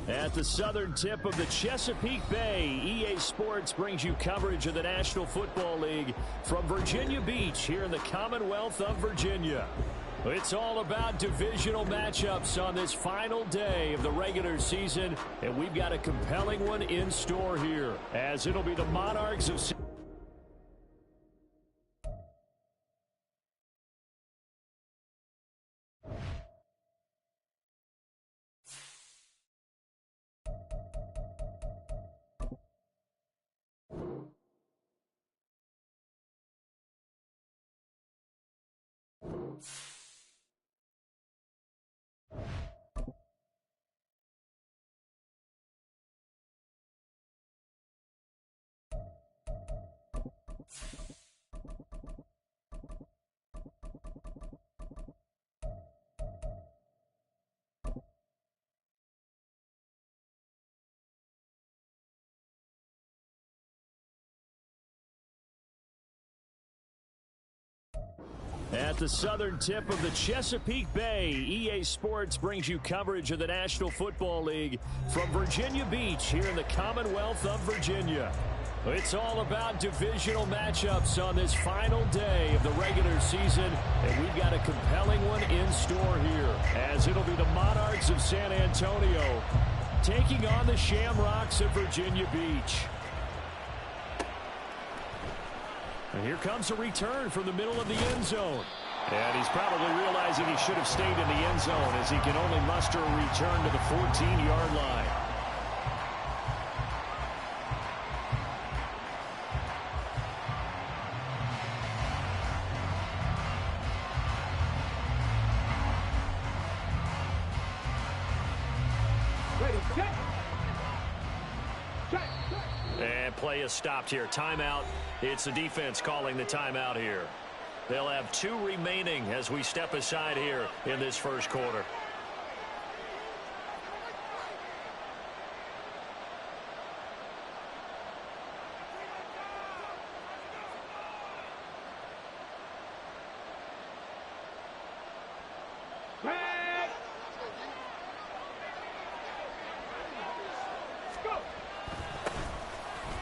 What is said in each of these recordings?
At the southern tip of the Chesapeake Bay, EA Sports brings you coverage of the National Football League from Virginia Beach here in the Commonwealth of Virginia. It's all about divisional matchups on this final day of the regular season, and we've got a compelling one in store here, as it'll be the Monarchs of At the southern tip of the Chesapeake Bay, EA Sports brings you coverage of the National Football League from Virginia Beach here in the Commonwealth of Virginia. It's all about divisional matchups on this final day of the regular season, and we've got a compelling one in store here, as it'll be the Monarchs of San Antonio taking on the Shamrocks of Virginia Beach. And here comes a return from the middle of the end zone. And he's probably realizing he should have stayed in the end zone, as he can only muster a return to the 14-yard line. And play is stopped here. Timeout. It's the defense calling the timeout here. They'll have 2 remaining as we step aside here in this first quarter.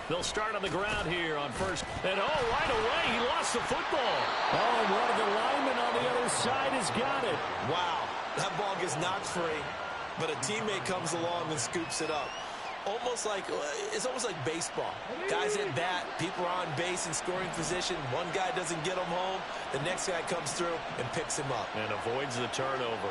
They'll start on the ground here on first. And, right away, he lost the football. And one of the linemen on the other side has got it. Wow, that ball gets knocked free, but a teammate comes along and scoops it up. It's almost like baseball. Guys at bat, people are on base in scoring position. One guy doesn't get him home. The next guy comes through and picks him up. And avoids the turnover.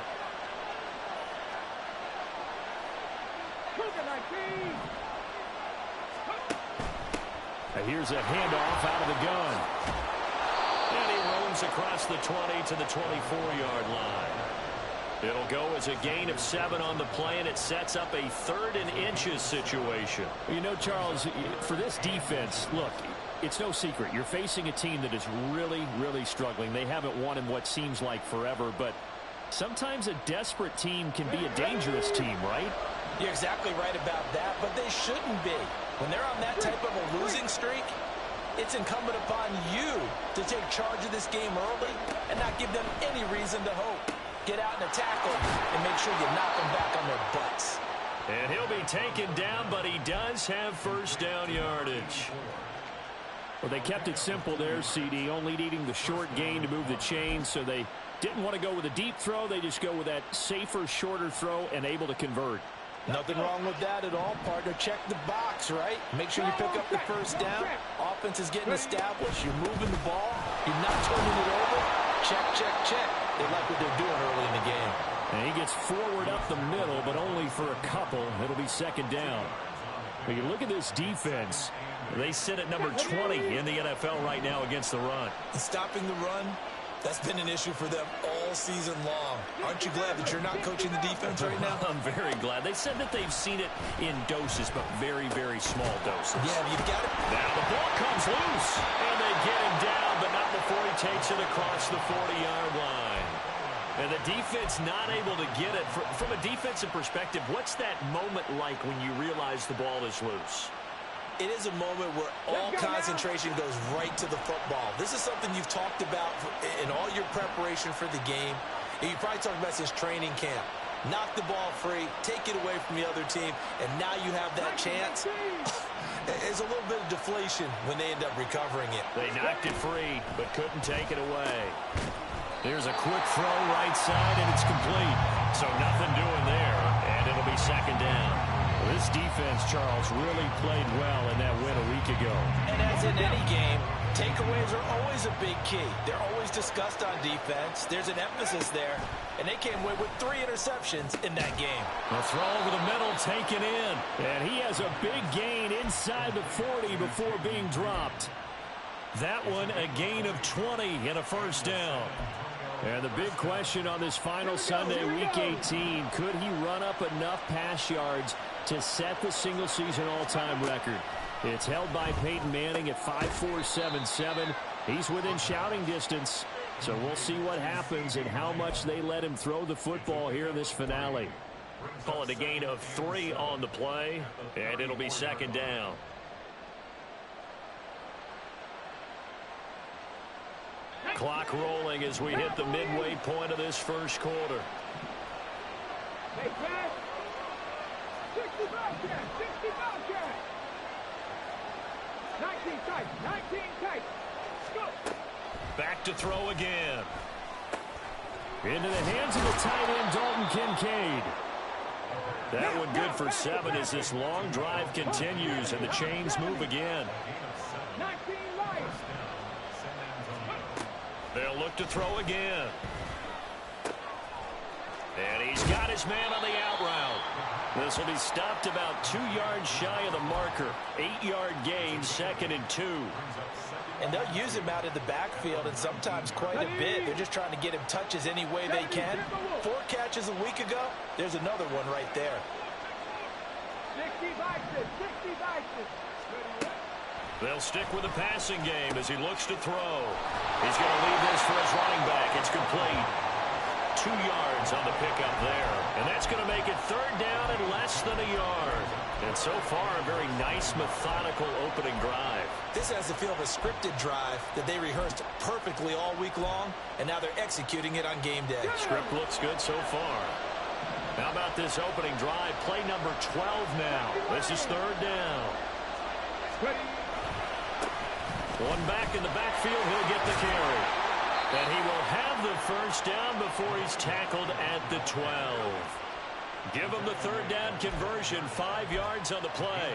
And here's a handoff out of the gun. And he roams across the 20 to the 24-yard line. It'll go as a gain of 7 on the play, and it sets up a 3rd and inches situation. You know, Charles, for this defense, look, it's no secret. You're facing a team that is really, really struggling. They haven't won in what seems like forever, but sometimes a desperate team can be a dangerous team, right? You're exactly right about that, but they shouldn't be. When they're on that type of a losing streak, it's incumbent upon you to take charge of this game early and not give them any reason to hope. Get out and attack them and make sure you knock them back on their butts. And he'll be taken down, but he does have first down yardage. Well, they kept it simple there, CD, only needing the short gain to move the chain, so they didn't want to go with a deep throw. They just go with that safer, shorter throw and able to convert. Nothing wrong with that at all, partner. Check the box, right? Make sure you pick up the first down. Offense is getting established. You're moving the ball. You're not turning it over. Check, check, check. They like what they're doing early in the game. And he gets forward up the middle, but only for a couple. It'll be second down. But you look at this defense. They sit at number 20 in the NFL right now against the run. And stopping the run, that's been an issue for them all season long. Aren't you glad that you're not coaching the defense right now? I'm very glad. They said that they've seen it in doses, but very, very small doses. Yeah, you've got it. Now the ball comes loose, and they get him down, but not before he takes it across the 40-yard line. And the defense not able to get it. From a defensive perspective, what's that moment like when you realize the ball is loose? It is a moment where all concentration goes right to the football. This is something you've talked about in all your preparation for the game. And you probably talked about since training camp. knock the ball free, take it away from the other team, and now you have that chance. There's a little bit of deflation when they end up recovering it. They knocked it free, but couldn't take it away. Here's a quick throw right side, and it's complete. So nothing doing there, and it'll be second down. This defense, Charles, really played well in that win a week ago. And as in any game, takeaways are always a big key. They're always discussed on defense. There's an emphasis there, and they came away with 3 interceptions in that game. A throw over the middle, taken in, and he has a big gain inside the 40 before being dropped. That one, a gain of 20 and a first down. And the big question on this final Sunday, Week 18, could he run up enough pass yards to set the single-season all-time record? It's held by Peyton Manning at 5.477. He's within shouting distance, so we'll see what happens and how much they let him throw the football here in this finale. Call it a gain of 3 on the play, and it'll be second down. Clock rolling as we hit the midway point of this first quarter. Hey, Chad. 65 Chad. 65 Chad. 19 tight. 19 tight. Go. Back to throw again. Into the hands of the tight end, Dalton Kincaid. That one good for 7 as this long drive continues and the chains move again. 19 light. They'll look to throw again. And he's got his man on the out route. This will be stopped about 2 yards shy of the marker. 8-yard gain, 2nd and 2. And they'll use him out in the backfield and sometimes quite a bit. They're just trying to get him touches any way they can. 4 catches a week ago. There's another one right there. 60 boxes. 60 boxes. They'll stick with the passing game as he looks to throw. He's going to leave this for his running back. It's complete. 2 yards on the pickup there. And that's going to make it 3rd down and less than a yard. And so far, a very nice, methodical opening drive. This has the feel of a scripted drive that they rehearsed perfectly all week long, and now they're executing it on game day. Script looks good so far. How about this opening drive? Play number 12 now. This is 3rd down. One back in the backfield, he'll get the carry. And he will have the first down before he's tackled at the 12. Give him the 3rd down conversion, 5 yards on the play.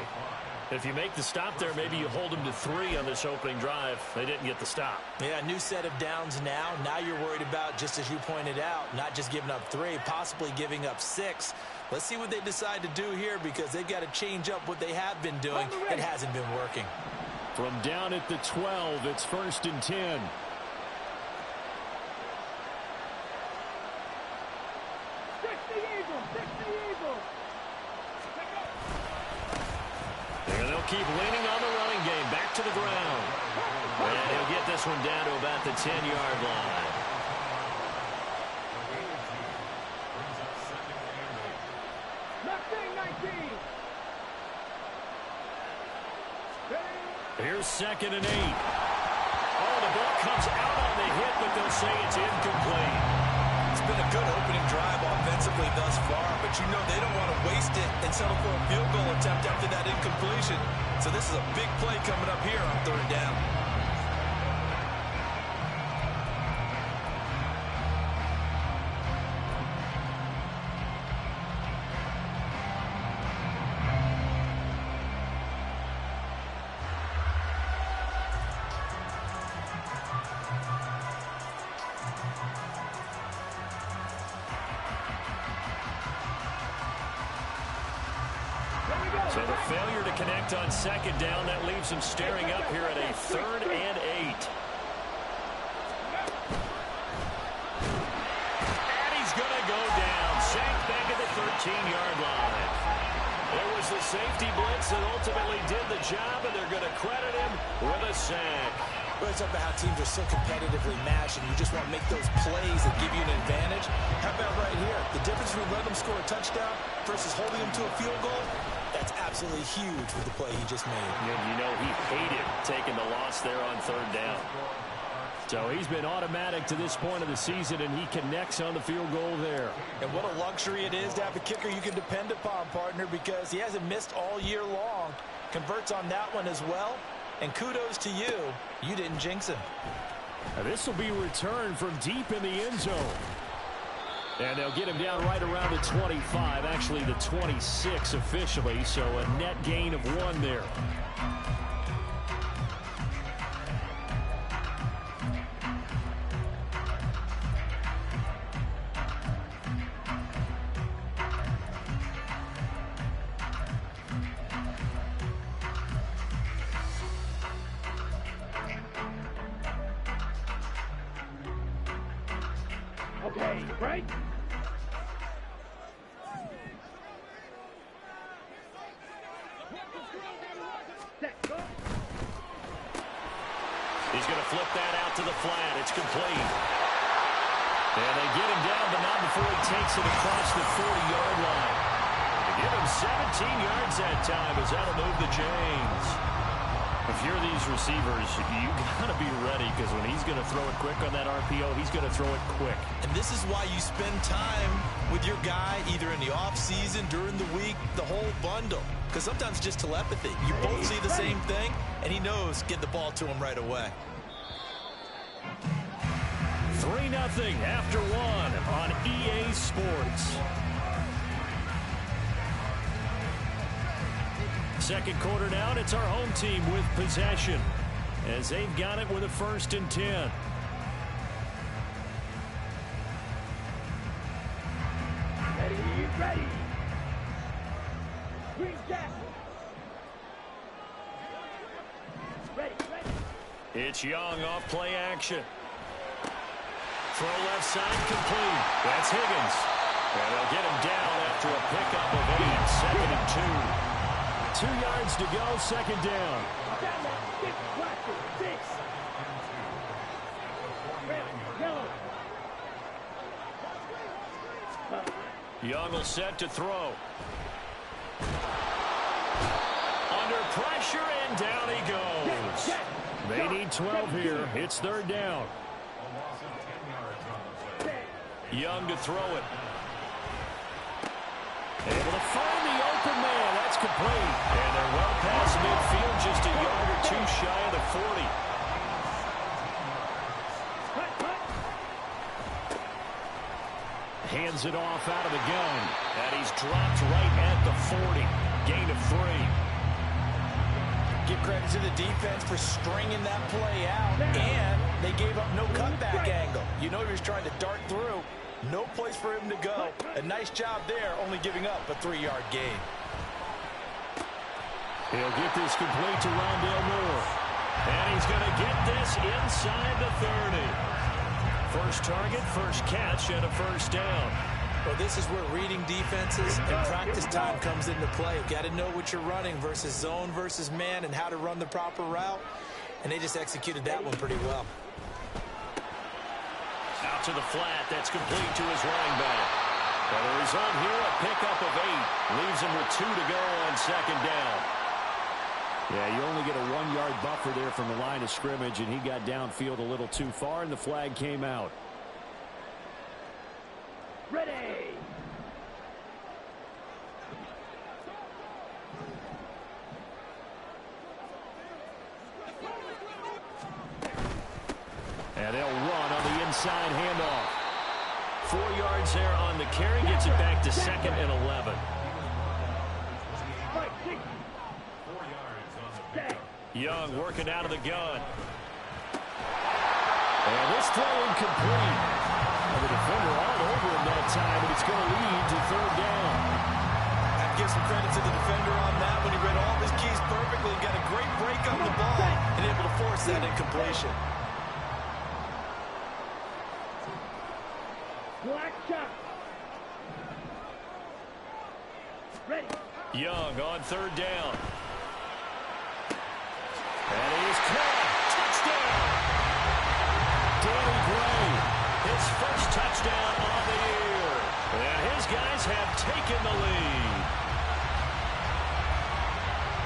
If you make the stop there, maybe you hold them to 3 on this opening drive. They didn't get the stop. Yeah, new set of downs now. Now you're worried about, just as you pointed out, not just giving up 3, possibly giving up 6. Let's see what they decide to do here because they've got to change up what they have been doing. It hasn't been working. From down at the 12, it's 1st and 10. And they'll keep leaning on the running game. Back to the ground. And he'll get this one down to about the 10-yard line. Here's 2nd and 8. Oh, the ball comes out on the hit, but they'll say it's incomplete. It's been a good opening drive offensively thus far, but you know they don't want to waste it and settle for a field goal attempt after that incompletion. So this is a big play coming up here on 3rd down. So the failure to connect on 2nd down, that leaves him staring up here at a 3rd and 8. And he's going to go down. Sacked back at the 13-yard line. There was the safety blitz that ultimately did the job, and they're going to credit him with a sack. Well, it's about how teams are so competitively matched, and you just want to make those plays that give you an advantage. How about right here? The difference between letting them score a touchdown versus holding them to a field goal, that's absolutely huge with the play he just made. And you know he hated taking the loss there on 3rd down. So he's been automatic to this point of the season, and he connects on the field goal there. And what a luxury it is to have a kicker you can depend upon, partner, because he hasn't missed all year long. Converts on that one as well. And kudos to you. You didn't jinx him. Now this will be returned from deep in the end zone. And they'll get him down right around the 25, actually the 26 officially, so a net gain of 1 there. Okay, break. He's going to flip that out to the flat. It's complete. And they get him down, but not before he takes it across the 40-yard line. They give him 17 yards that time as that'll move the chains. If you're these receivers, you got to be ready because when he's going to throw it quick on that RPO, he's going to throw it quick. And this is why you spend time with your guy either in the offseason, during the week, the whole bundle. Because sometimes just telepathy. You both see the same thing, and he knows get the ball to him right away. 3-0 after 1 on EA Sports. Second quarter now, and it's our home team with possession as they've got it with a 1st and 10. Ready. Green Jack. Ready. It's Young off play action. Throw left side complete. That's Higgins. And they'll get him down after a pickup of 8, 2nd and 2. 2 yards to go, 2nd down. Young will set to throw. Under pressure, and down he goes. They need 12 here. It's 3rd down. Young to throw it. Able to find the open man. That's complete. And they're well past midfield, just a yard or 2 shy of the 40. Hands it off out of the gun. And he's dropped right at the 40. Gain of 3. Give credit to the defense for stringing that play out. And they gave up no cutback angle. You know he was trying to dart through. No place for him to go. A nice job there, only giving up a 3-yard gain. He'll get this complete to Rondale Moore. And he's going to get this inside the 30. First target, first catch, and a 1st down. Well, this is where reading defenses and practice time comes into play. You've got to know what you're running versus zone versus man and how to run the proper route. And they just executed that one pretty well. Out to the flat. That's complete to his running back. And the result here, a pickup of 8. Leaves him with 2 to go on 2nd down. Yeah, you only get a 1-yard buffer there from the line of scrimmage, and he got downfield a little too far, and the flag came out. Ready. And they'll run on the inside handoff. 4 yards there on the carry, gets it back to 2nd and 11. Young working out of the gun. And this throw incomplete. And the defender all over him that time, and it's going to lead to 3rd down. I give some credit to the defender on that when he read all of his keys perfectly and got a great break on the ball and able to force that incompletion. Black shot. Ready. Young on 3rd down. And he's caught. Touchdown. Danny Gray, his first touchdown on the year. And his guys have taken the lead.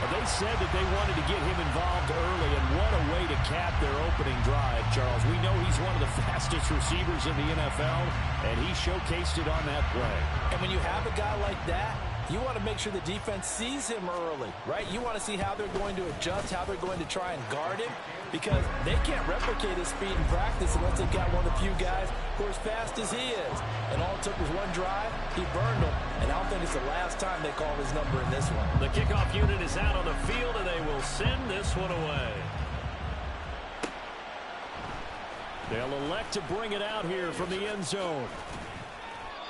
They said that they wanted to get him involved early, and what a way to cap their opening drive, Charles. We know he's one of the fastest receivers in the NFL, and he showcased it on that play. And when you have a guy like that, you want to make sure the defense sees him early, right? You want to see how they're going to adjust, how they're going to try and guard him, because they can't replicate his speed in practice unless they've got one of the few guys who are as fast as he is. And all it took was one drive. He burned them, and I don't think it's the last time they call his number in this one. The kickoff unit is out on the field, and they will send this one away. They'll elect to bring it out here from the end zone.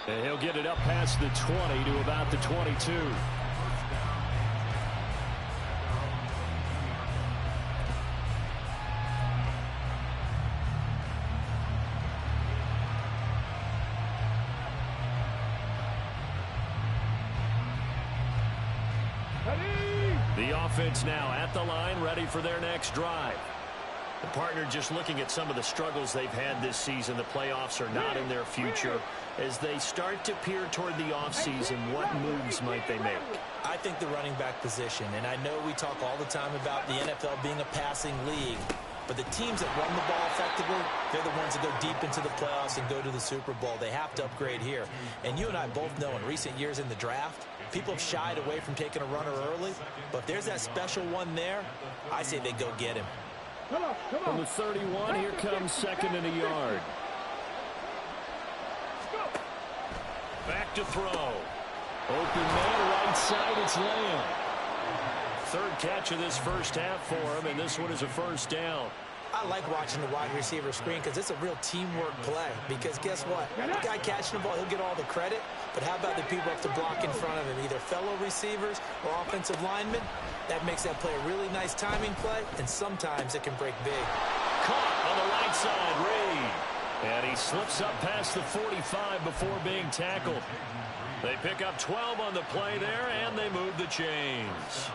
And he'll get it up past the 20 to about the 22. The offense now at the line, ready for their next drive. The partner just looking at some of the struggles they've had this season. The playoffs are not in their future. As they start to peer toward the offseason, what moves might they make? I think the running back position, and I know we talk all the time about the NFL being a passing league, but the teams that run the ball effectively, they're the ones that go deep into the playoffs and go to the Super Bowl. They have to upgrade here. And you and I both know in recent years in the draft, people have shied away from taking a runner early, but if there's that special one there, I say they go get him. From the 31, here comes second and a yard. Back to throw. Open man, right side, it's Lamb. Third catch of this first half for him, and this one is a first down. I like watching the wide receiver screen because it's a real teamwork play. Because guess what? The guy catching the ball, he'll get all the credit. But how about the people up to block in front of him, either fellow receivers or offensive linemen? That makes that play a really nice timing play, and sometimes it can break big. Caught on the right side, Reed. And he slips up past the 45 before being tackled. They pick up 12 on the play there, and they move the chains.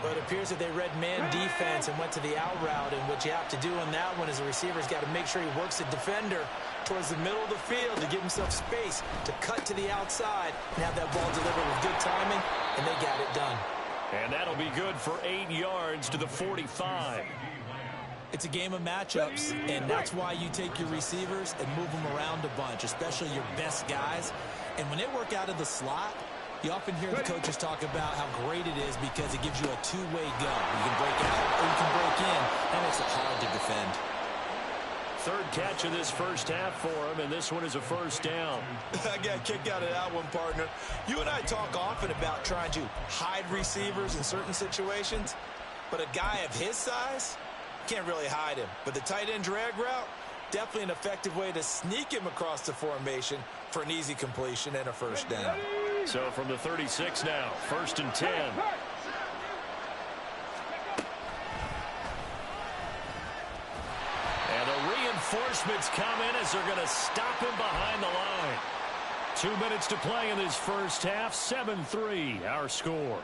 But it appears that they read man defense and went to the out route, and what you have to do on that one is the receiver's got to make sure he works the defender towards the middle of the field to give himself space to cut to the outside and have that ball delivered with good timing, and they got it done. And that'll be good for 8 yards to the 45. It's a game of matchups, and that's why you take your receivers and move them around a bunch, especially your best guys. And when they work out of the slot, you often hear the coaches talk about how great it is because it gives you a two-way go. You can break out or you can break in. That makes it hard to defend. Third catch of this first half for him, and this one is a first down. I got a kick out of that one, partner. You and I talk often about trying to hide receivers in certain situations, but a guy of his size can't really hide him. But the tight end drag route, definitely an effective way to sneak him across the formation for an easy completion and a first down. So from the 36 now, 1st and 10. And the reinforcements come in as they're going to stop him behind the line. 2 minutes to play in this first half, 7-3 our score.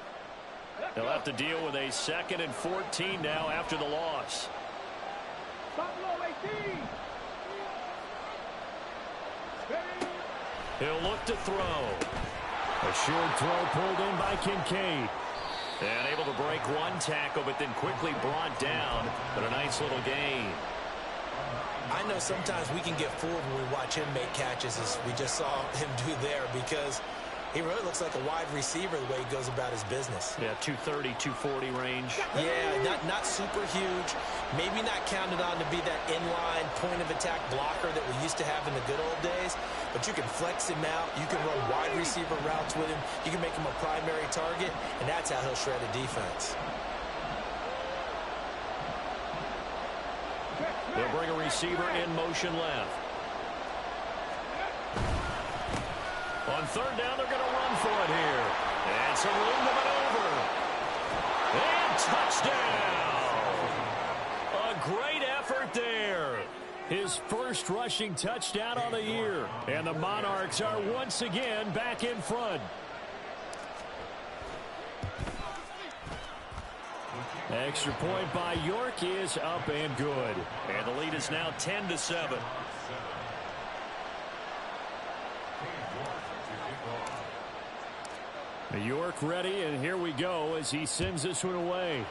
They'll have to deal with a 2nd and 14 now after the loss. He'll look to throw. A short throw pulled in by Kincaid. And able to break one tackle, but then quickly brought down. But a nice little gain. I know sometimes we can get fooled when we watch him make catches, as we just saw him do there, because he really looks like a wide receiver the way he goes about his business. Yeah, 230, 240 range. Yeah, not super huge. Maybe not counted on to be that inline point-of-attack blocker that we used to have in the good old days. But you can flex him out. You can run wide receiver routes with him. You can make him a primary target, and that's how he'll shred a defense. They'll bring a receiver in motion left. On third down, they're going to run for it here. And some room to maneuver. And touchdown! A great effort there. His first rushing touchdown on the year. And the Monarchs are once again back in front. Extra point by York is up and good. And the lead is now 10-7. York ready, and here we go as he sends this one away.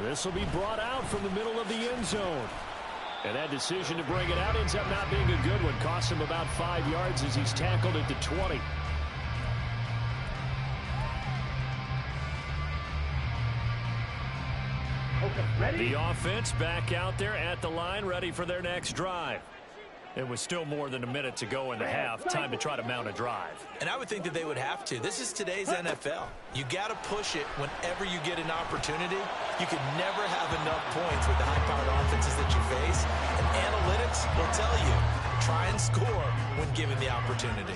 This will be brought out from the middle of the end zone. And that decision to bring it out ends up not being a good one. Costs him about 5 yards as he's tackled at the 20. Okay, ready? The offense back out there at the line, ready for their next drive. It was still more than a minute to go in the half. Time to try to mount a drive. And I would think that they would have to. This is today's NFL. You got to push it whenever you get an opportunity. You can never have enough points with the high-powered offenses that you face. And analytics will tell you, try and score when given the opportunity.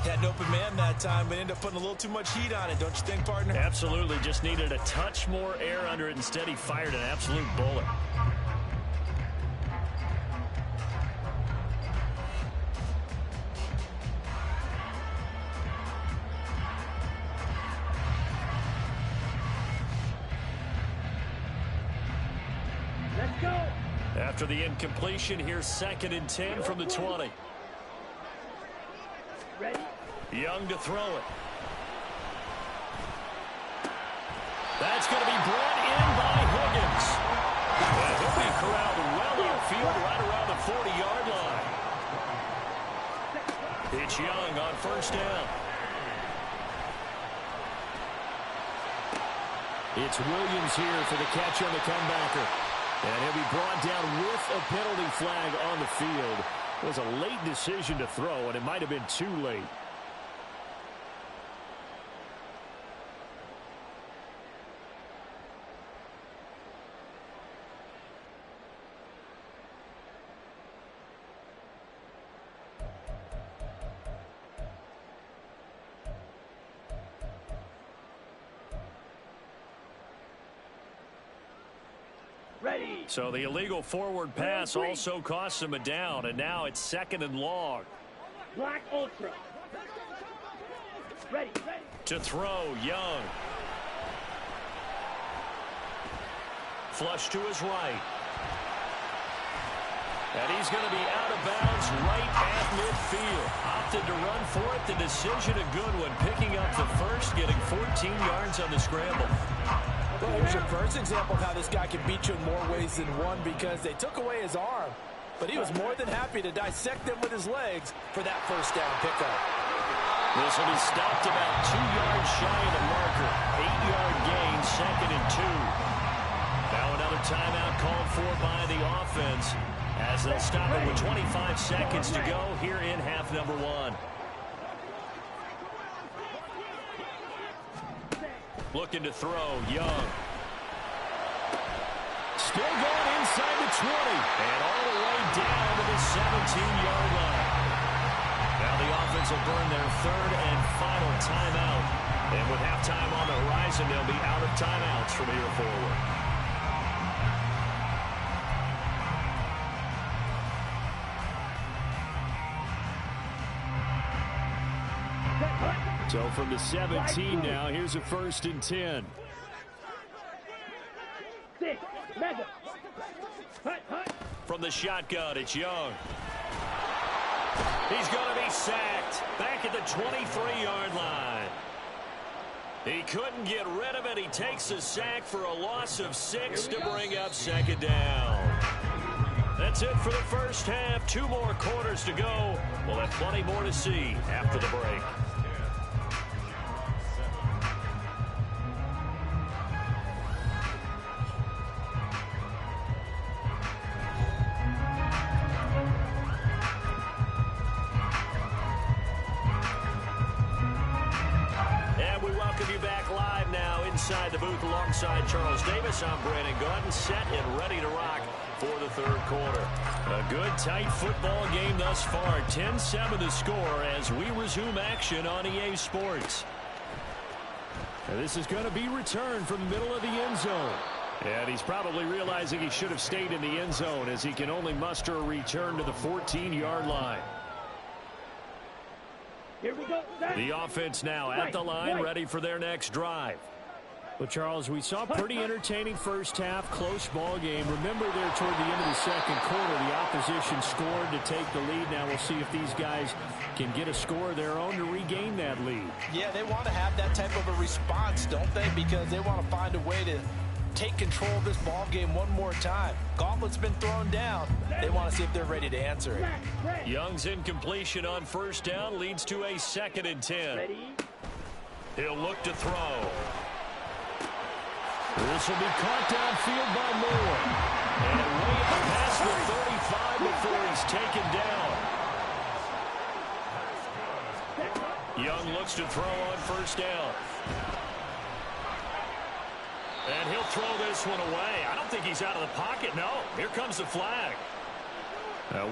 Had an open man that time, but ended up putting a little too much heat on it, don't you think, partner? Absolutely. Just needed a touch more air under it. Instead, he fired an absolute bullet. Let's go. After the incompletion, here's 2nd and 10 from the 20. Ready? Young to throw it. That's going to be brought in by Higgins. And he'll be corralled well outfield right around the 40-yard line. It's Young on first down. It's Williams here for the catch on the comebacker. And he'll be brought down with a penalty flag on the field. It was a late decision to throw, and it might have been too late. Ready. So the illegal forward pass also costs him a down, and now it's 2nd and long. Black Ultra. Ready. Ready. To throw, Young. Flush to his right. And he's going to be out of bounds right at midfield. Opted to run for it. The decision a good one. Picking up the first, getting 14 yards on the scramble. Well, here's your first example of how this guy can beat you in more ways than one, because they took away his arm, but he was more than happy to dissect them with his legs for that first down pickup. This will be stopped about 2 yards shy of the marker. 8-yard gain, 2nd and 2. Now another timeout called for by the offense as they'll stop it with 25 seconds to go here in half number 1. Looking to throw, Young. Still going inside the 20. And all the way down to the 17-yard line. Now the offense will burn their 3rd and final timeout. And with halftime on the horizon, they'll be out of timeouts from here forward. So from the 17 now, here's a 1st and 10. 6. Mega. Hut, hut. From the shotgun, it's Young. He's going to be sacked back at the 23-yard line. He couldn't get rid of it. He takes a sack for a loss of 6 to bring up 2nd down. That's it for the first half. 2 more quarters to go. We'll have plenty more to see after the break. Inside the booth alongside Charles Davis, I'm Brandon Gaudin, set and ready to rock for the 3rd quarter. A good, tight football game thus far. 10-7 the score as we resume action on EA Sports. And this is going to be returned from the middle of the end zone. And he's probably realizing he should have stayed in the end zone as he can only muster a return to the 14-yard line. Here we go. The offense now at the line, ready for their next drive. Well, Charles, we saw a pretty entertaining first half, close ball game. Remember there toward the end of the second quarter, the opposition scored to take the lead. Now we'll see if these guys can get a score of their own to regain that lead. Yeah, they want to have that type of a response, don't they? Because they want to find a way to take control of this ball game one more time. Gauntlet's been thrown down. They want to see if they're ready to answer it. Young's incompletion on first down leads to a 2nd and 10. He'll look to throw. This will be caught downfield by Moore. And way up past the 35 before he's taken down. Young looks to throw on first down. And he'll throw this one away. I don't think he's out of the pocket. No, here comes the flag.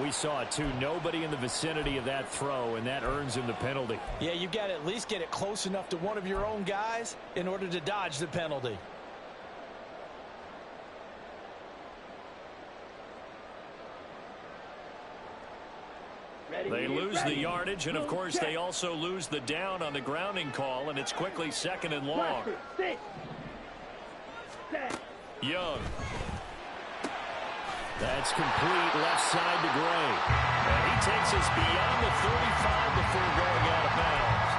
We saw it too. Nobody in the vicinity of that throw, and that earns him the penalty. Yeah, you've got to at least get it close enough to one of your own guys in order to dodge the penalty. They lose the yardage, and of course they also lose the down on the grounding call, and it's quickly 2nd and long. Young. That's complete left side to Gray. And he takes us beyond the 35 before going out of bounds.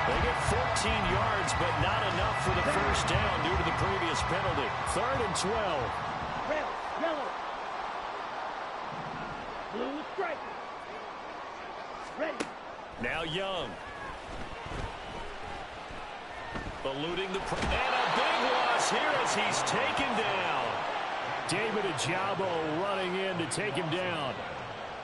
They get 14 yards, but not enough for the first down due to the previous penalty. 3rd and 12. Red, yellow. Blue stripe. Ready. Now Young. Eluding the... And a big loss here as he's taken down. David Ojabo running in to take him down.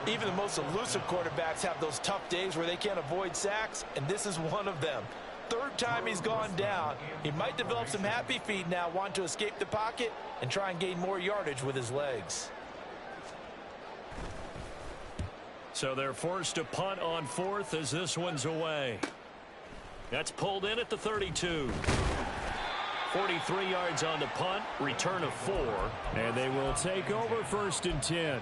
Even the most elusive quarterbacks have those tough days where they can't avoid sacks, and this is one of them. 3rd time he's gone down. He might develop some happy feet now, want to escape the pocket and try and gain more yardage with his legs. So they're forced to punt on 4th as this one's away. That's pulled in at the 32. 43 yards on the punt, return of 4, and they will take over 1st and 10.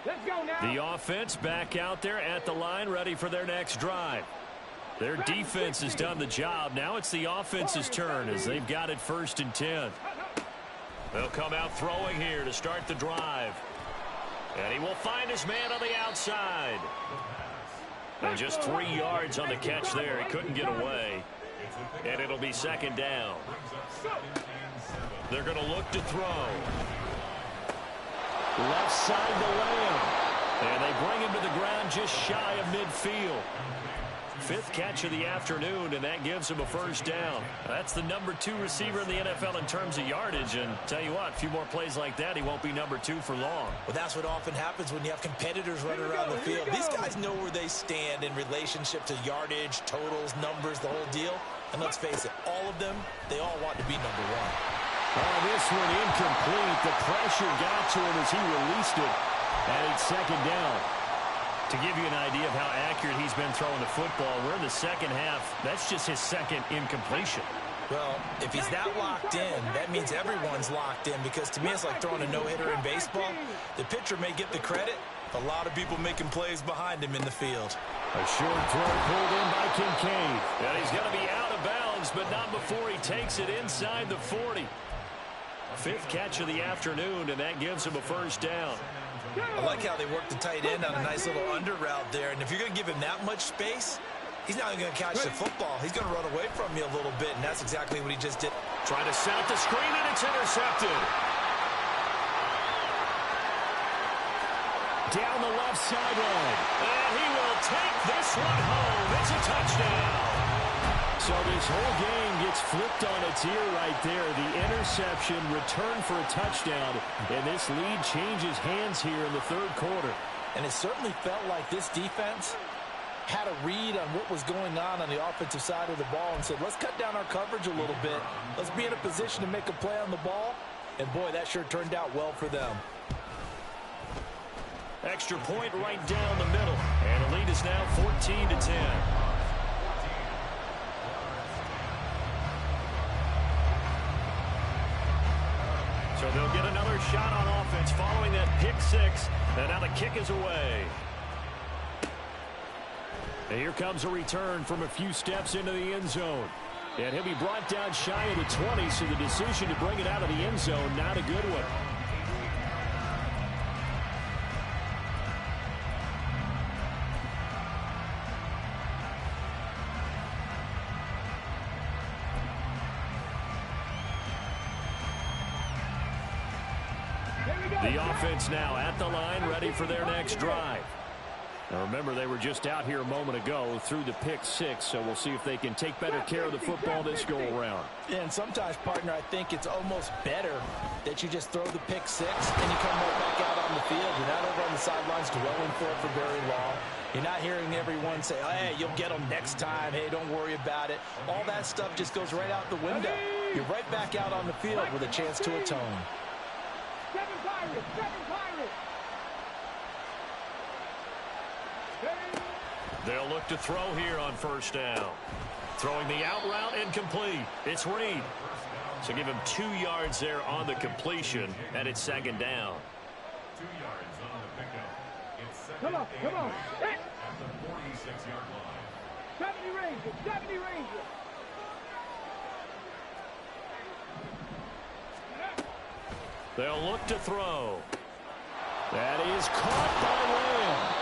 Let's go now. The offense back out there at the line, ready for their next drive. Their defense has done the job. Now it's the offense's turn as they've got it 1st and 10. They'll come out throwing here to start the drive. And he will find his man on the outside. And just 3 yards on the catch there. He couldn't get away. And it'll be 2nd down. They're going to look to throw. Left side to Lamb. And they bring him to the ground just shy of midfield. 5th catch of the afternoon, and that gives him a first down. That's the number 2 receiver in the NFL in terms of yardage, and tell you what, a few more plays like that, he won't be number 2 for long. Well, that's what often happens when you have competitors running around the field. These guys know where they stand in relationship to yardage, totals, numbers, the whole deal. And let's face it, all of them, they all want to be number 1. Oh, this one incomplete. The pressure got to him as he released it, and it's 2nd down. To give you an idea of how accurate he's been throwing the football, we're in the second half. That's just his 2nd incompletion. Well, if he's that locked in, that means everyone's locked in, because to me it's like throwing a no-hitter in baseball. The pitcher may get the credit. A lot of people making plays behind him in the field. A short throw pulled in by Kincaid. And he's going to be out of bounds, but not before he takes it inside the 40. 5th catch of the afternoon, and that gives him a first down. I like how they work the tight end on a nice little under route there. And if you're going to give him that much space, he's not going to catch the football. He's going to run away from you a little bit, and that's exactly what he just did. Trying to set up the screen, and it's intercepted. Down the left sideline. And he will take this one home. It's a touchdown. So this whole game gets flipped on its ear right there. The interception, return for a touchdown, and this lead changes hands here in the 3rd quarter. And it certainly felt like this defense had a read on what was going on the offensive side of the ball and said, let's cut down our coverage a little bit. Let's be in a position to make a play on the ball. And, boy, that sure turned out well for them. Extra point right down the middle. And the lead is now 14-10. They'll get another shot on offense following that pick six. And now the kick is away. And here comes a return from a few steps into the end zone. And he'll be brought down shy of the 20, so the decision to bring it out of the end zone, not a good one. The offense now at the line, ready for their next drive. Now remember, they were just out here a moment ago through the pick six, so we'll see if they can take better care of the football this go around. And sometimes, partner, I think it's almost better that you just throw the pick six and you come right back out on the field. You're not over on the sidelines dwelling for it for very long. You're not hearing everyone say, oh, hey, you'll get them next time. Hey, don't worry about it. All that stuff just goes right out the window. You're right back out on the field with a chance to atone. Seven Pirates! Seven Pirates! They'll look to throw here on first down. Throwing the out route incomplete. It's Reed. So give him 2 yards there on the completion, and it's second down. 2 yards on the pickup. It's second Come on, come on. at the 46-yard line. 70 Rangers! 70 Rangers! They'll look to throw. That is caught by Lamb.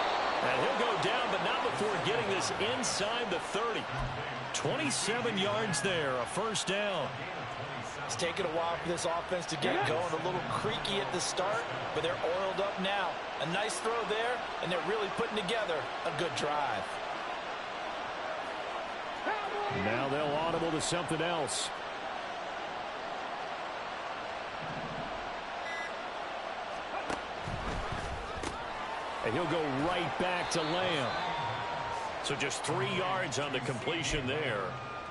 And he'll go down, but not before getting this inside the 30. 27 yards there, a first down. It's taken a while for this offense to get going. A little creaky at the start, but they're oiled up now. A nice throw there, and they're really putting together a good drive. Now they'll audible to something else. And he'll go right back to Lamb. So just 3 yards on the completion there.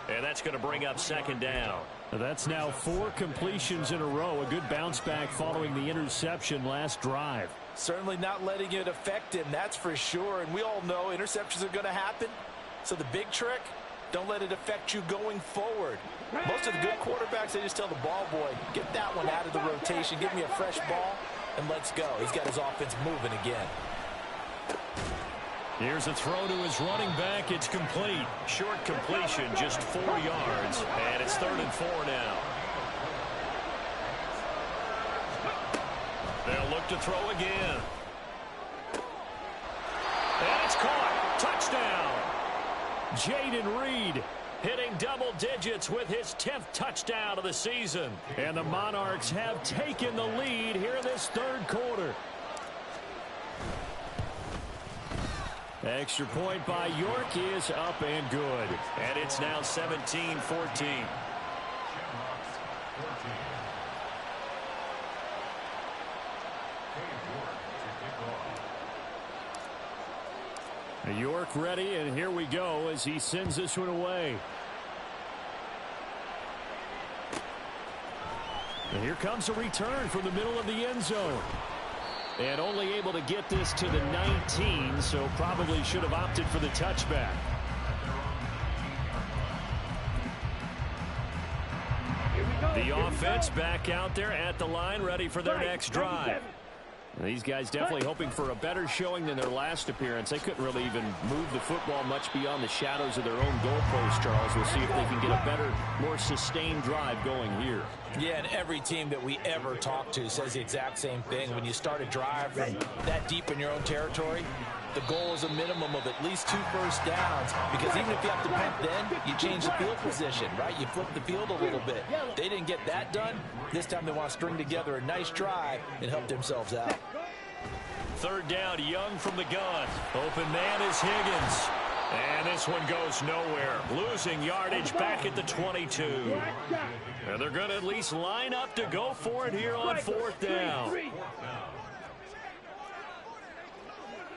And that's going to bring up second down. That's now 4 completions in a row. A good bounce back following the interception last drive. Certainly not letting it affect him, that's for sure. And we all know interceptions are going to happen. So the big trick, don't let it affect you going forward. Most of the good quarterbacks, they just tell the ball boy, get that one out of the rotation, give me a fresh ball, and let's go. He's got his offense moving again. Here's a throw to his running back. It's complete. Short completion, just 4 yards. And it's 3rd and 4 now. They'll look to throw again. And it's caught. Touchdown. Jayden Reed hitting double digits with his 10th touchdown of the season. And the Monarchs have taken the lead here in this 3rd quarter. Extra point by York is up and good. And it's now 17-14. York ready, and here we go as he sends this one away. And here comes a return from the middle of the end zone. And only able to get this to the 19, so probably should have opted for the touchback. The offense back out there at the line, ready for their next drive. And these guys definitely hoping for a better showing than their last appearance. They couldn't really even move the football much beyond the shadows of their own goalpost, Charles. We'll see if they can get a better, more sustained drive going here. Yeah, and every team that we ever talk to says the exact same thing. When you start a drive from that deep in your own territory, the goal is a minimum of at least 2 first downs, because even if you have to punt then, you change the field position, right? You flip the field a little bit. They didn't get that done. This time they want to string together a nice drive and help themselves out. 3rd down, Young from the gun. Open man is Higgins. And this one goes nowhere. Losing yardage back at the 22. And they're going to at least line up to go for it here on 4th down.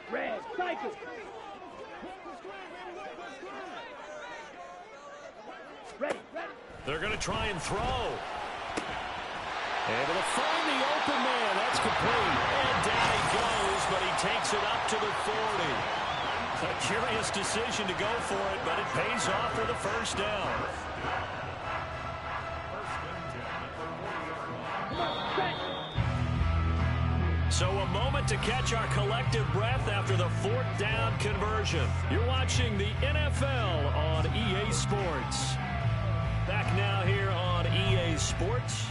Red, cycle. Ready, ready. They're going to try and throw. Able to find the open man. That's complete. And down he goes, but he takes it up to the 40. A curious decision to go for it, but it pays off with a first down. Come on, set. So a moment to catch our collective breath after the fourth down conversion. You're watching the NFL on EA Sports. Back now here on EA Sports.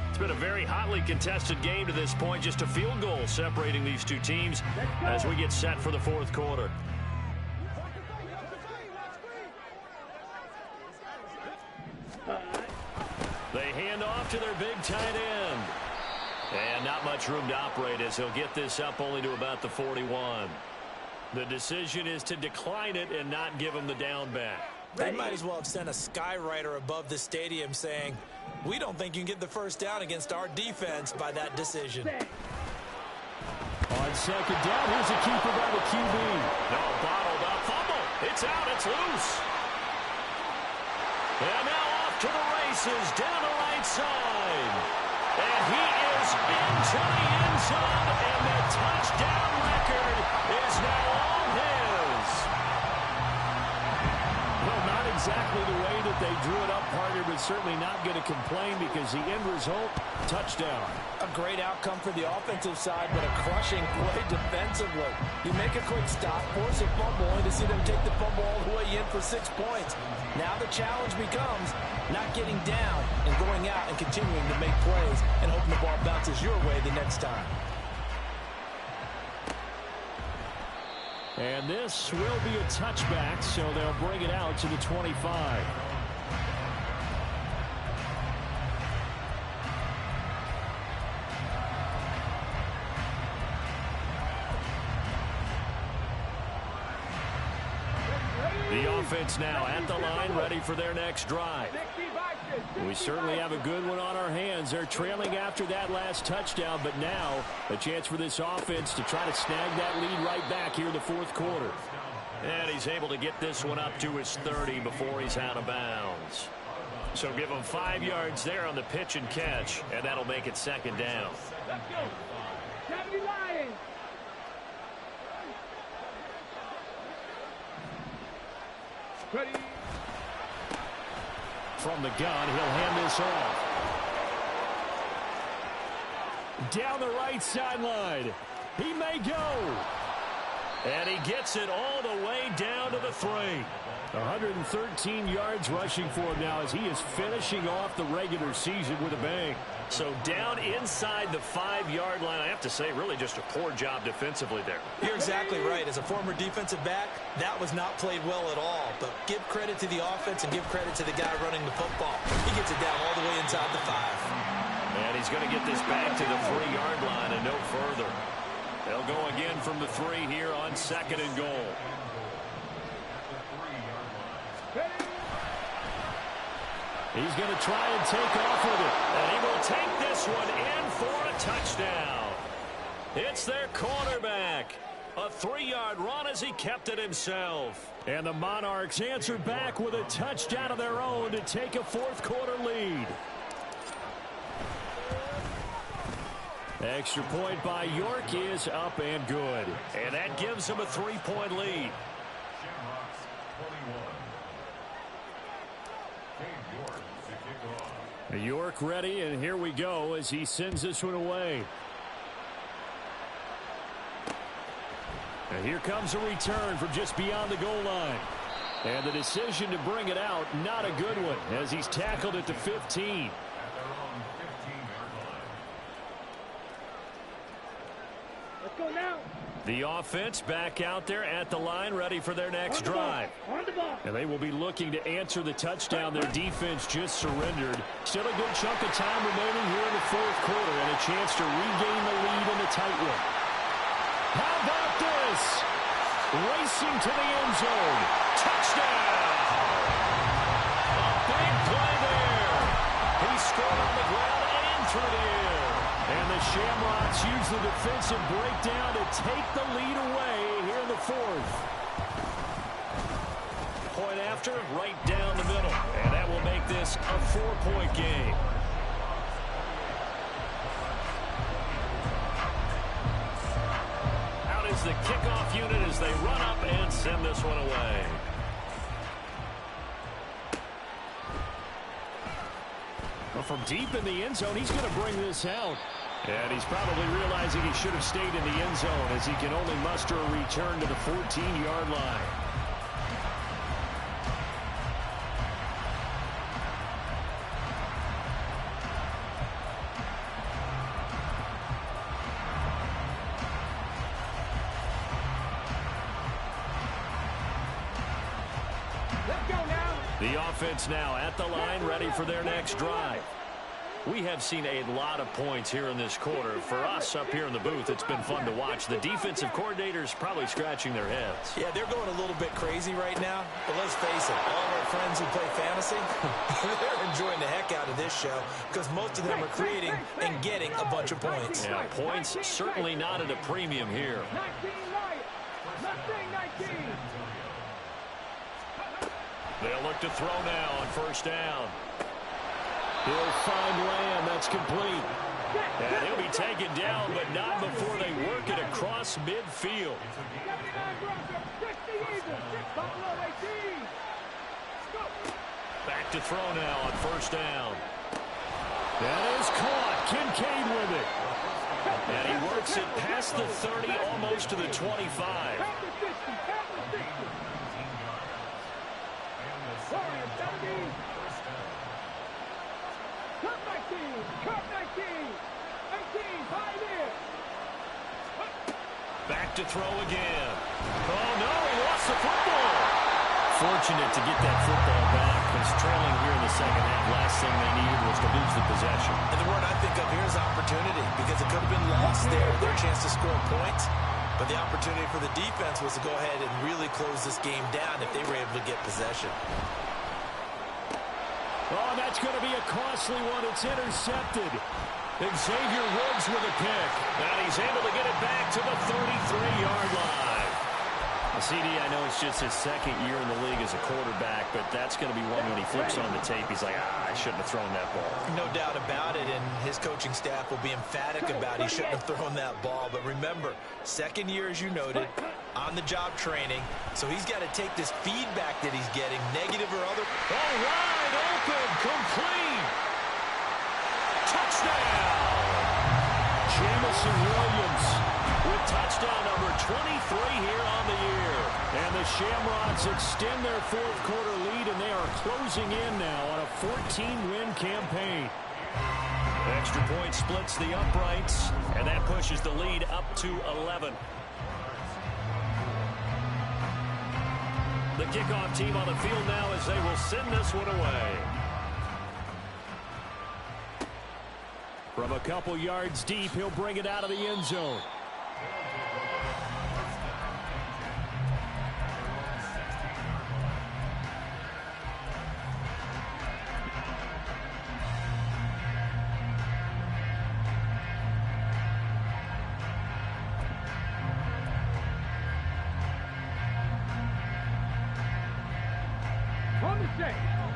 It's been a very hotly contested game to this point. Just a field goal separating these two teams as we get set for the fourth quarter. They hand off to their big tight end. And not much room to operate as he'll get this up only to about the 41. The decision is to decline it and not give him the down back. They might as well have sent a skywriter above the stadium saying, we don't think you can get the first down against our defense by that decision. On second down, here's a keeper by the QB. No, bottled up. Fumble. It's out. It's loose. And now off to the races down the right side. And he is into the end zone, and the touchdown record is now all his. Well, not exactly the way that they drew it up, partner, but certainly not going to complain because the end result, touchdown. A great outcome for the offensive side, but a crushing play defensively. You make a quick stop, force a fumble, and to see them take the fumble all the way in for 6 points. Now the challenge becomes not getting down and going out and continuing to make plays and hoping the ball bounces your way the next time. And this will be a touchback, so they'll bring it out to the 25. The offense now at the line, ready for their next drive. We certainly have a good one on our hands. They're trailing after that last touchdown, but now a chance for this offense to try to snag that lead right back here in the fourth quarter. And he's able to get this one up to his 30 before he's out of bounds. So give him 5 yards there on the pitch and catch, and that'll make it second down. Let's go. 70 Lions. Ready. From the gun, he'll hand this off. Down the right sideline. He may go. And he gets it all the way down to the 3. 113 yards rushing for him now as he is finishing off the regular season with a bang. So down inside the 5-yard line. I have to say, really just a poor job defensively there. You're exactly right. As a former defensive back, that was not played well at all. But give credit to the offense and give credit to the guy running the football. He gets it down all the way inside the 5. And he's going to get this back to the 3-yard line and no further. They'll go again from the 3 here on second and goal. He's going to try and take off with it. And he will take this one in for a touchdown. It's their cornerback. A 3-yard run as he kept it himself. And the Monarchs answer back with a touchdown of their own to take a fourth quarter lead. Extra point by York is up and good. And that gives them a 3-point lead. Shamrocks 21. York ready, and here we go as he sends this one away. And here comes a return from just beyond the goal line. And the decision to bring it out, not a good one, as he's tackled at the 15. At their own 15-yard line. Let's go now. The offense back out there at the line, ready for their next drive. On the ball. And they will be looking to answer the touchdown their defense just surrendered. Still a good chunk of time remaining here in the fourth quarter and a chance to regain the lead in the tight one. How about this? Racing to the end zone. Touchdown! A big play there. He scored on the ground and through the air. And the Shamrocks use the defensive breakdown to take the lead away here in the fourth. Point after, right down the middle. And that will make this a 4-point game. Out is the kickoff unit as they run up and send this one away. Well, from deep in the end zone, he's going to bring this out. And he's probably realizing he should have stayed in the end zone as he can only muster a return to the 14-yard line. Let's go now. The offense now at the line, ready for their next drive. We have seen a lot of points here in this quarter. For us up here in the booth, it's been fun to watch. The defensive coordinators probably scratching their heads. Yeah, they're going a little bit crazy right now. But let's face it, all of our friends who play fantasy, they're enjoying the heck out of this show because most of them are creating and getting a bunch of points. Yeah, points certainly not at a premium here. 19 Lions. Mustang 19. They'll look to throw now on first down. He'll find Lamb. That's complete. And he'll be taken down, but not before they work it across midfield. 79 Broncos. 60 Eagles. Buffalo 18. Go. Back to throw now on first down. That is caught. Kincaid with it. And he works it past the 30, almost to the 25. Count the 60. Count the 60. Warriors 17. Cup 19. Cup 19. 18. 5 in. Back to throw again. Oh, no, he lost the football. Fortunate to get that football back because trailing here in the second half, last thing they needed was to lose the possession. And the word I think of here is opportunity because it could have been lost there, their chance to score points. But the opportunity for the defense was to go ahead and really close this game down if they were able to get possession. Oh, that's going to be a costly one. It's intercepted. Xavier Woods with a pick. And he's able to get it back to the 33-yard line. CD, I know it's just his second year in the league as a quarterback, but that's going to be one when he flips on the tape. He's like, I shouldn't have thrown that ball. No doubt about it, and his coaching staff will be emphatic about he shouldn't have thrown that ball. But remember, second year, as you noted, on-the-job training, so he's got to take this feedback that he's getting, negative or other. Oh, wide open, complete. Touchdown. Jamison Williams with touchdown number 23 here on the year. And the Shamrocks extend their fourth quarter lead, and they are closing in now on a 14-win campaign. Extra point splits the uprights, and that pushes the lead up to 11. The kickoff team on the field now as they will send this one away. From a couple yards deep, he'll bring it out of the end zone.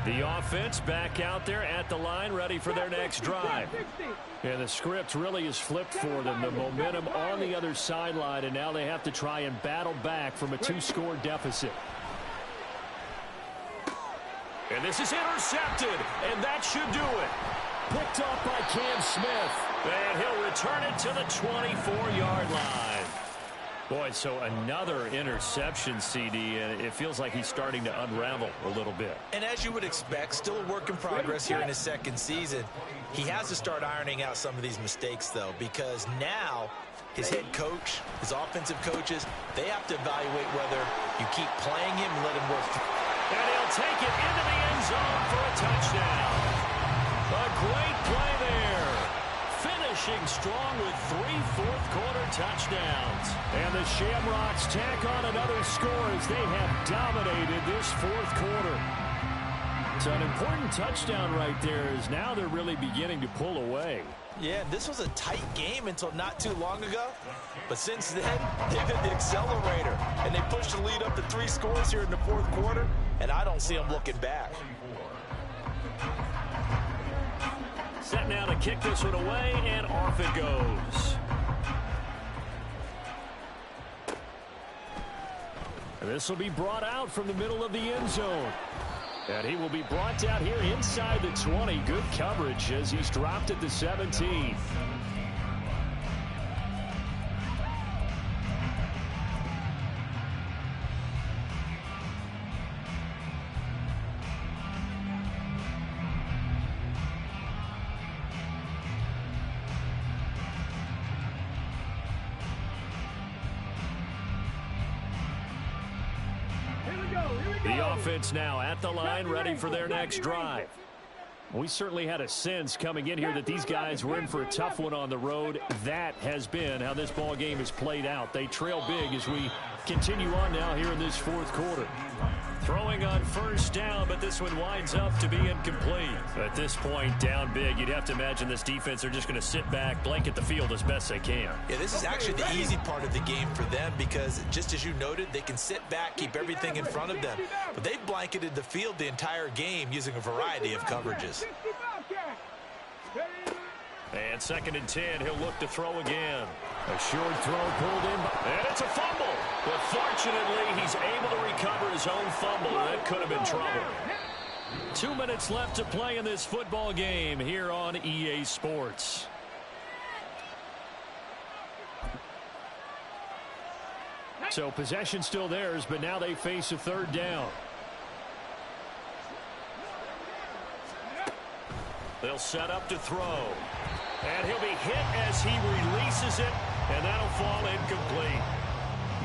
The offense back out there at the line, ready for their next drive. And the script really is flipped for them. The momentum on the other sideline, and now they have to try and battle back from a 2-score deficit. And this is intercepted, and that should do it. Picked up by Cam Smith, and he'll return it to the 24-yard line. Boy, so another interception, CD, and it feels like he's starting to unravel a little bit. And as you would expect, still a work in progress here in his second season. He has to start ironing out some of these mistakes, though, because now his head coach, his offensive coaches, they have to evaluate whether you keep playing him and let him work. And he'll take it into the end zone for a touchdown. A great play there. Finishing strong with 3 fourth-quarter touchdowns. And the Shamrocks tack on another score as they have dominated this fourth quarter. It's an important touchdown right there as now they're really beginning to pull away. Yeah, this was a tight game until not too long ago. But since then, they've hit the accelerator. And they pushed the lead up to 3 scores here in the fourth quarter. And I don't see them looking back. Set now to kick this one away, and off it goes. This will be brought out from the middle of the end zone. And he will be brought down here inside the 20. Good coverage as he's dropped at the 17. The offense now at the line, ready for their next drive. We certainly had a sense coming in here that these guys were in for a tough one on the road. That has been how this ball game has played out. They trail big as we continue on now here in this fourth quarter. Throwing on first down, but this one winds up to be incomplete. At this point, down big, you'd have to imagine this defense are just going to sit back, blanket the field as best they can. Yeah, this is actually the easy part of the game for them because, just as you noted, they can sit back, keep everything in front of them. But they've blanketed the field the entire game using a variety of coverages. And 2nd and 10, he'll look to throw again. A short throw pulled in, and it's a fumble. But fortunately, he's able to recover his own fumble. That could have been trouble. 2 minutes left to play in this football game here on EA Sports. So possession still theirs, but now they face a 3rd down. They'll set up to throw. And he'll be hit as he releases it, and that'll fall incomplete.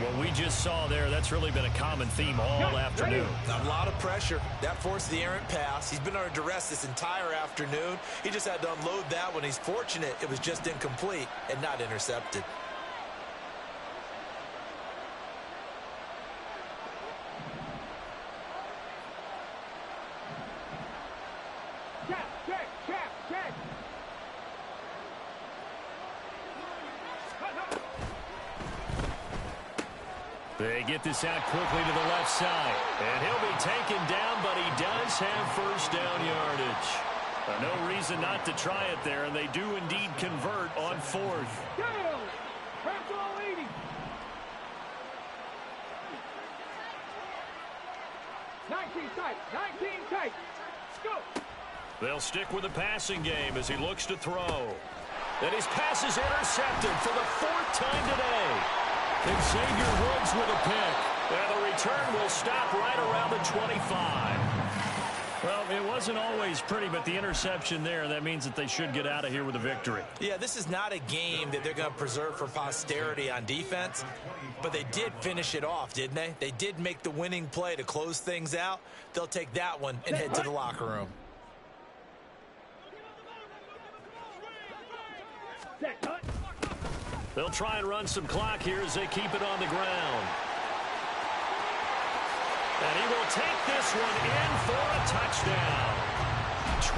What we just saw there, that's really been a common theme all afternoon. A lot of pressure. That forced the errant pass. He's been under duress this entire afternoon. He just had to unload that one. He's fortunate it was just incomplete and not intercepted. They get this out quickly to the left side. And he'll be taken down, but he does have first down yardage. No reason not to try it there, and they do indeed convert on 4th. They'll stick with the passing game as he looks to throw. And his pass is intercepted for the 4th time today. And Xavier Woods with a pick. And the return will stop right around the 25. Well, it wasn't always pretty, but the interception there, that means that they should get out of here with a victory. Yeah, this is not a game that they're going to preserve for posterity on defense, but they did finish it off, didn't they? They did make the winning play to close things out. They'll take that one and head to the locker room. They'll try and run some clock here as they keep it on the ground. And he will take this one in for a touchdown.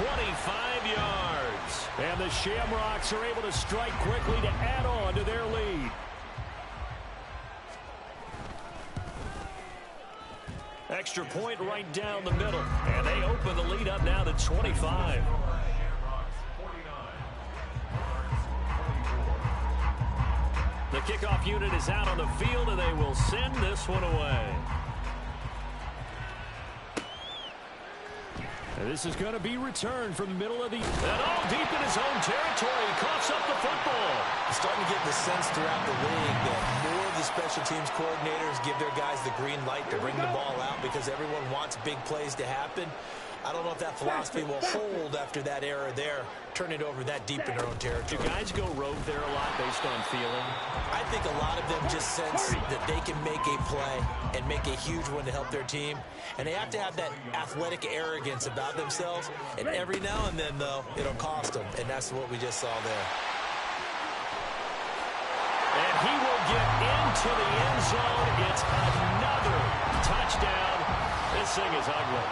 25 yards. And the Shamrocks are able to strike quickly to add on to their lead. Extra point right down the middle. And they open the lead up now to 25. The kickoff unit is out on the field, and they will send this one away. And this is going to be returned from the middle of the... And all deep in his own territory. Coughs up the football. You're starting to get the sense throughout the league that more of the special teams coordinators give their guys the green light to bring the ball out because everyone wants big plays to happen. I don't know if that philosophy will hold after that error there, turn it over that deep in their own territory. Do guys go rogue there a lot based on feeling? I think a lot of them just sense that they can make a play and make a huge one to help their team. And they have to have that athletic arrogance about themselves. And every now and then, though, it'll cost them. And that's what we just saw there. And he will get into the end zone. It's another touchdown. This thing is ugly.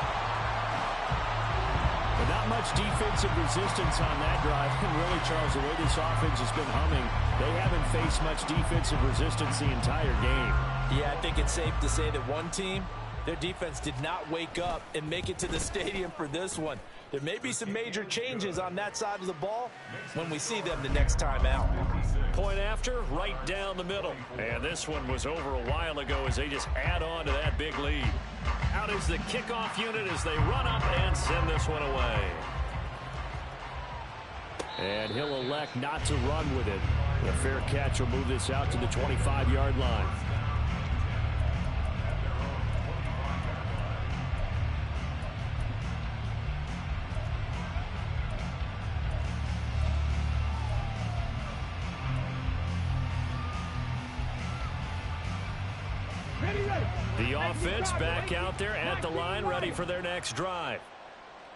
But not much defensive resistance on that drive. And really, Charles, the way this offense has been humming, they haven't faced much defensive resistance the entire game. Yeah, I think it's safe to say that one team, their defense did not wake up and make it to the stadium for this one. There may be some major changes on that side of the ball when we see them the next time out. Point after, right down the middle. And this one was over a while ago as they just add on to that big lead. Out is the kickoff unit as they run up and send this one away. And he'll elect not to run with it. A fair catch will move this out to the 25-yard line. The the offense back out there at the line, ready for their next drive.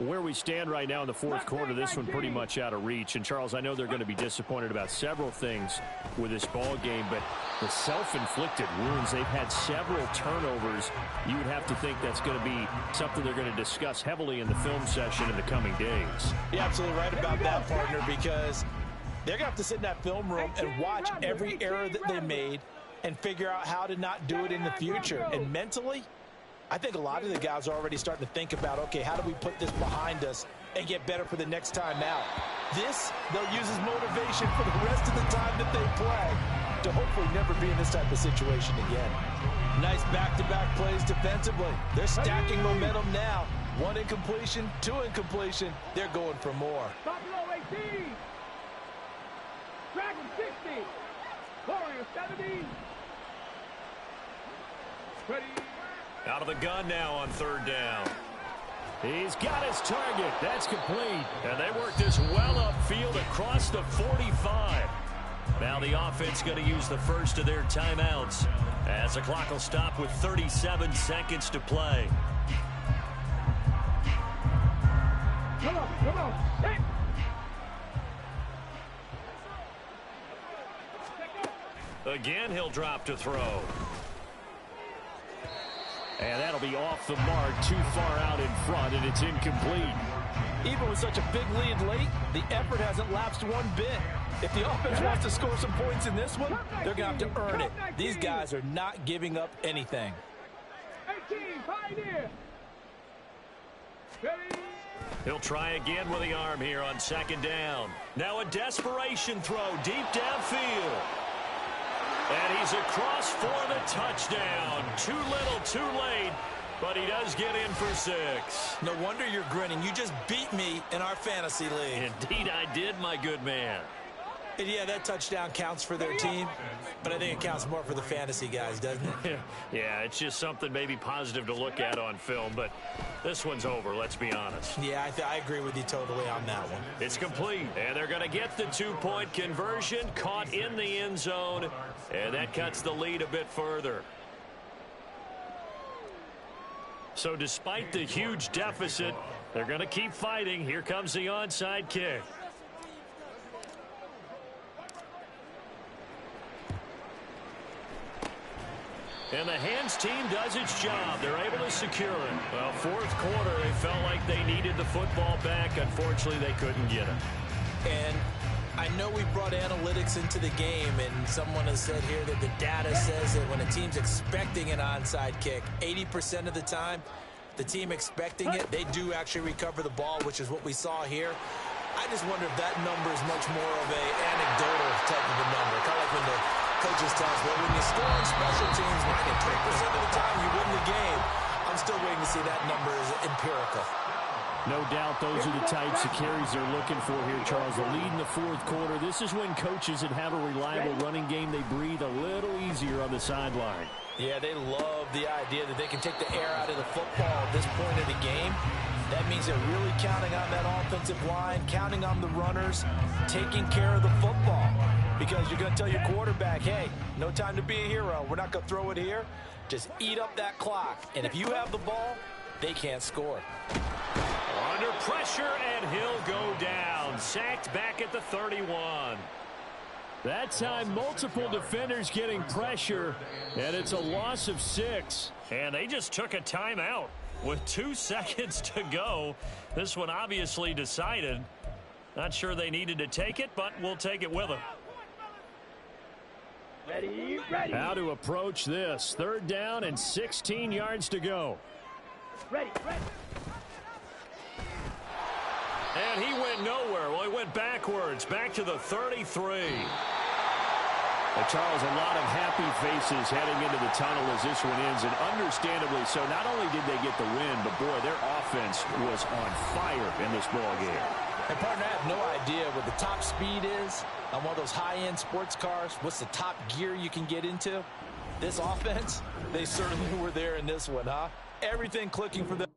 Where we stand right now in the fourth quarter, this one pretty much out of reach. And, Charles, I know they're going to be disappointed about several things with this ball game, but the self-inflicted wounds, they've had several turnovers. You would have to think that's going to be something they're going to discuss heavily in the film session in the coming days. You're absolutely right about that, partner, because they're going to have to sit in that film room and watch every error that they made and figure out how to not do it in the future. And mentally, I think a lot of the guys are already starting to think about, okay, how do we put this behind us and get better for the next time out? This, they'll use as motivation for the rest of the time that they play to hopefully never be in this type of situation again. Nice back-to-back plays defensively. They're stacking momentum now. 1 incompletion, 2 incompletion. They're going for more. Buffalo 18. Dragon 60. Warrior 70. Ready. Out of the gun now on third down. He's got his target. That's complete. And they work this well upfield across the 45. Now the offense going to use the first of their timeouts as the clock will stop with 37 seconds to play. Come on. Hey. Again, he'll drop to throw. And that'll be off the mark, too far out in front, and it's incomplete. Even with such a big lead late, the effort hasn't lapsed one bit. If the offense wants to score some points in this one, they're going to have to earn it. These guys are not giving up anything. 18, Pioneer. Ready. He'll try again with the arm here on second down. Now a desperation throw deep downfield. And he's across for the touchdown. Too little, too late, but he does get in for 6. No wonder you're grinning. You just beat me in our fantasy league. Indeed I did, my good man. And yeah, that touchdown counts for their team, but I think it counts more for the fantasy guys, doesn't it? Yeah, it's just something maybe positive to look at on film, but this one's over, let's be honest. Yeah, I agree with you totally on that one. It's complete, and they're going to get the 2-point conversion, caught in the end zone, and that cuts the lead a bit further. So despite the huge deficit, they're going to keep fighting. Here comes the onside kick. And the hands team does its job. They're able to secure it. Well, fourth quarter, they felt like they needed the football back. Unfortunately, they couldn't get it. And I know we brought analytics into the game, and someone has said here that the data says that when a team's expecting an onside kick, 80% of the time, the team expecting it, they do actually recover the ball, which is what we saw here. I just wonder if that number is much more of a anecdotal type of a number. Kind of like when the coaches tell us, well, when you score on special teams, 93% of the time you win the game. I'm still waiting to see that number is empirical. No doubt those are the types of carries they're looking for here, Charles. The lead in the fourth quarter. This is when coaches that have a reliable running game, they breathe a little easier on the sideline. Yeah, they love the idea that they can take the air out of the football at this point of the game. That means they're really counting on that offensive line, counting on the runners, taking care of the football. Because you're going to tell your quarterback, hey, no time to be a hero. We're not going to throw it here. Just eat up that clock. And if you have the ball, they can't score. Under pressure, and he'll go down. Sacked back at the 31. That time, multiple defenders getting pressure, and it's a loss of 6. And they just took a timeout with 2 seconds to go. This one obviously decided. Not sure they needed to take it, but we'll take it with them. Ready. How to approach this. Third down and 16 yards to go. Ready. And he went nowhere. Well, he went backwards, back to the 33. Charles, a lot of happy faces heading into the tunnel as this one ends, and understandably so. Not only did they get the win, but, boy, their offense was on fire in this ball game. And, partner, I have no idea what the top speed is on one of those high-end sports cars. What's the top gear you can get into? This offense, they certainly were there in this one, huh? Everything clicking for them.